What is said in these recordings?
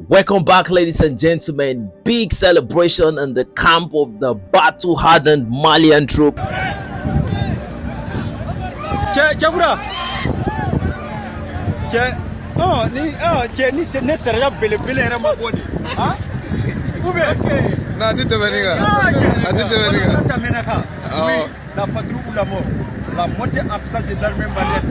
Welcome back, ladies and gentlemen. Big celebration in the camp of the battle-hardened Malian troop. La montée en puissance de l'armée malienne.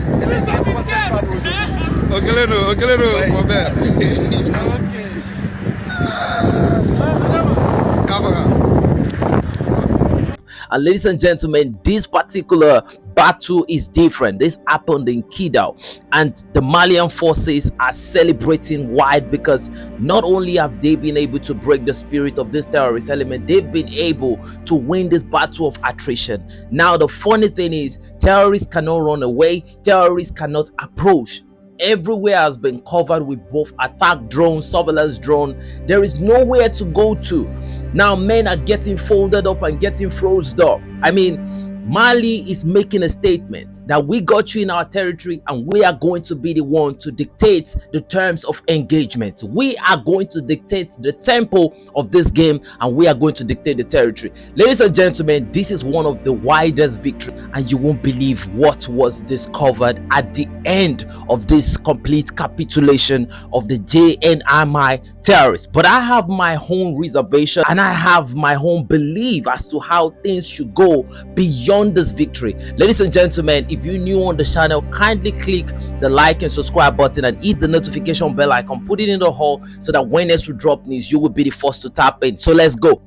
And ladies and gentlemen, this particular battle is different. This happened in Keddal, and the Malian forces are celebrating wide because not only have they been able to break the spirit of this terrorist element, they've been able to win this battle of attrition. Now the funny thing is, terrorists cannot run away, terrorists cannot approach. Everywhere has been covered with both attack drone, surveillance drone. There is nowhere to go to. Now men are getting folded up and getting frozen up. I mean, Mali is making a statement that we got you in our territory and we are going to be the one to dictate the terms of engagement. We are going to dictate the tempo of this game and we are going to dictate the territory. Ladies and gentlemen, this is one of the widest victories, and you won't believe what was discovered at the end of this complete capitulation of the JNMI terrorists. But I have my own reservation and I have my own belief as to how things should go beyond this victory. Ladies and gentlemen, if you're new on the channel, kindly click the like and subscribe button and hit the notification bell icon, put it in the hall so that when next we drop news, you will be the first to tap in. So let's go.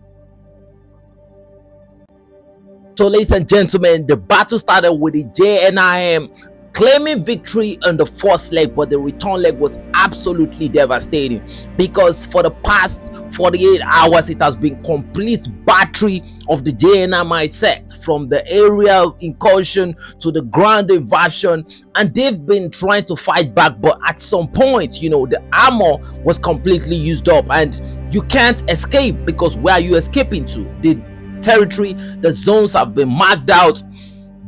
So ladies and gentlemen, the battle started with the JNIM claiming victory on the first leg, but the return leg was absolutely devastating because for the past 48 hours it has been complete battery of the JNMI set, from the aerial incursion to the ground invasion, and they've been trying to fight back, but at some point, you know, the armor was completely used up and you can't escape, because where are you escaping to? The territory, the zones have been marked out.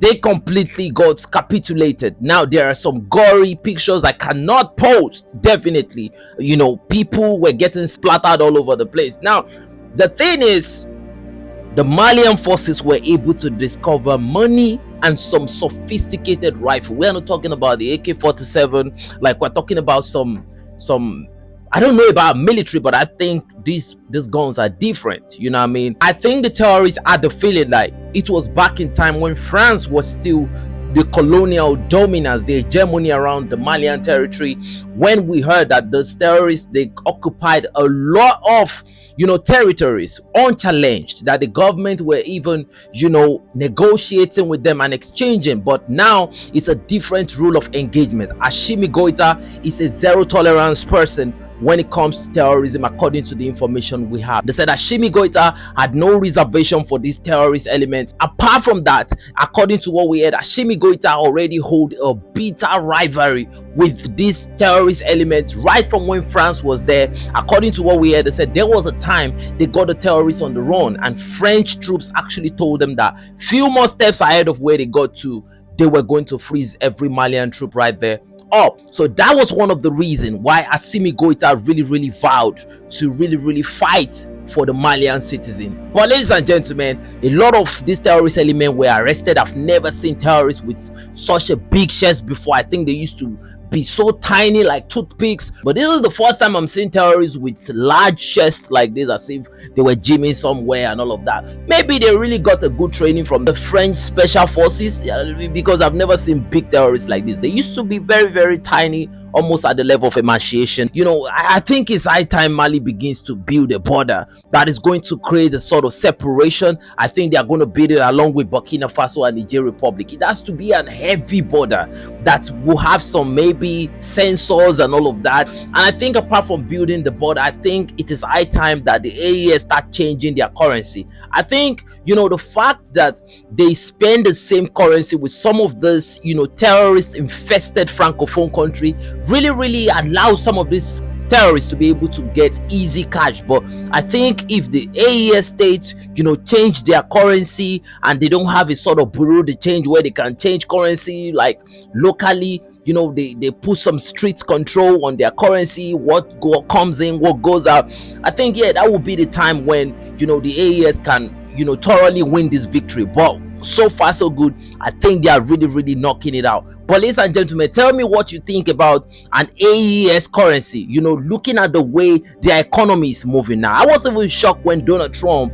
They completely got capitulated. Now there are some gory pictures I cannot post, definitely. You know, people were getting splattered all over the place. Now the thing is, the Malian forces were able to discover money and some sophisticated rifle. We're not talking about the AK-47, like we're talking about some I don't know about military, but I think these guns are different. You know what I mean? I think the terrorists had the feeling like it was back in time when France was still the colonial dominance, the hegemony around the Malian territory, when we heard that those terrorists, they occupied a lot of, you know, territories unchallenged, that the government were even, you know, negotiating with them and exchanging. But now it's a different rule of engagement. Assimi Goïta is a zero tolerance person when it comes to terrorism, according to the information we have. They said Assimi Goïta had no reservation for these terrorist elements. Apart from that, according to what we heard, Assimi Goïta already hold a bitter rivalry with these terrorist elements right from when France was there. According to what we heard, they said there was a time they got the terrorists on the run, and French troops actually told them that few more steps ahead of where they got to, they were going to freeze every Malian troop right there up. So that was one of the reasons why Assimi Goïta really vowed to really fight for the Malian citizen. But ladies and gentlemen, a lot of these terrorist elements were arrested. I've never seen terrorists with such a big chest before. I think they used to be so tiny like toothpicks, but this is the first time I'm seeing terrorists with large chests like this, as if they were gymming somewhere and all of that. Maybe they really got a good training from the French special forces, because I've never seen big terrorists like this. They used to be very tiny, almost at the level of emaciation. You know, I think it's high time Mali begins to build a border that is going to create a sort of separation. I think they are going to build it along with Burkina Faso and Niger Republic. It has to be a heavy border that will have some maybe sensors and all of that. And I think apart from building the border, I think it is high time that the AES start changing their currency. I think, you know, the fact that they spend the same currency with some of this, you know, terrorist infested francophone country really allows some of these terrorists to be able to get easy cash. But I think if the AES states, you know, change their currency and they don't have a sort of bureau de change where they can change currency like locally, they put some strict control on their currency, comes in, what goes out. I think, yeah, that will be the time when the AES can thoroughly win this victory. But so far so good. I think they are really, really knocking it out. But ladies and gentlemen, tell me what you think about an AES currency, looking at the way their economy is moving now. I was even shocked when Donald Trump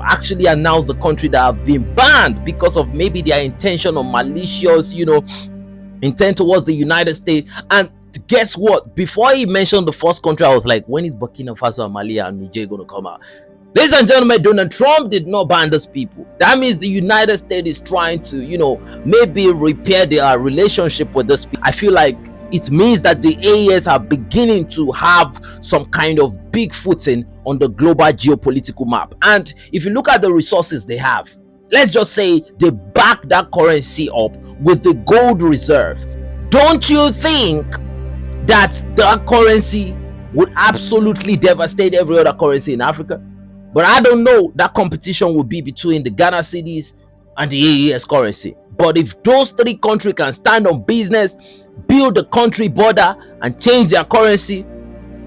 actually announced the country that have been banned because of maybe their intention or malicious intent towards the United States. And guess what, before he mentioned the first country, I was like, when is Burkina Faso and Mali and Niger going to come out? Ladies and gentlemen, Donald Trump did not ban those people. That means the United States is trying to, maybe repair their relationship with those people. I feel like it means that the AES are beginning to have some kind of big footing on the global geopolitical map. And if you look at the resources they have, let's just say they back that currency up with the gold reserve. Don't you think that that currency would absolutely devastate every other currency in Africa? But I don't know, that competition will be between the Ghana cedis and the AES currency. But if those three countries can stand on business, build the country border, and change their currency,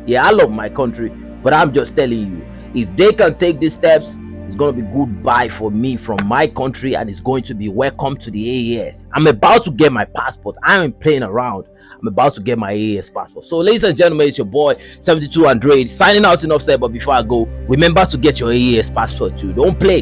yeah, I love my country. But I'm just telling you, if they can take these steps, it's going to be goodbye for me from my country, and it's going to be welcome to the AES. I'm about to get my passport. I ain't playing around. I'm about to get my AES passport. So ladies and gentlemen, it's your boy 72 Android signing out. Enough said, but before I go, remember to get your AES passport too. Don't play.